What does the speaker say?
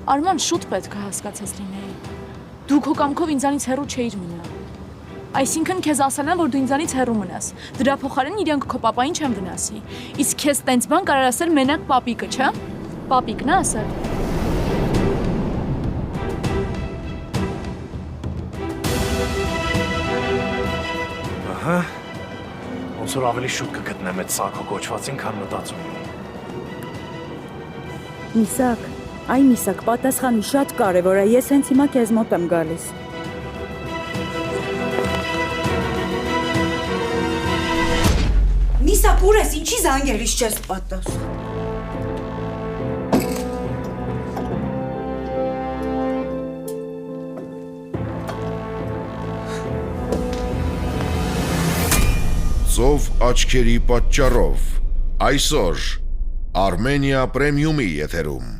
Արման շուտ պետք է հասկացած լինեի։ Դու քո կամքով ինձանից հեռու չէիր մնա։ Այսինքն քեզ ասել են, որ դու ինձանից հեռու մնաս։ Դրա փոխարեն իրենք քո պապային չեմ վնասի։ Իսկ քեզ տենց բան կարող ասել մենակ պապիկը, չէ՞։ Պապիկն է ասել։ Ահա։ Ոնց որ ավելի շուտ կգտնեմ այդ սակո կոչվածին, քան մտածում եմ։ Միսակ, այ Միսակ, պատասխանի շատ կարևոր է, ես հենց հիմա քեզ մոտ եմ գալիս։ Միսակ, ուր ես, ինչի զանգելիս չես պատաս։ Ծով աչքերի պատճառով այսօր Armenia Premium-ի եթերում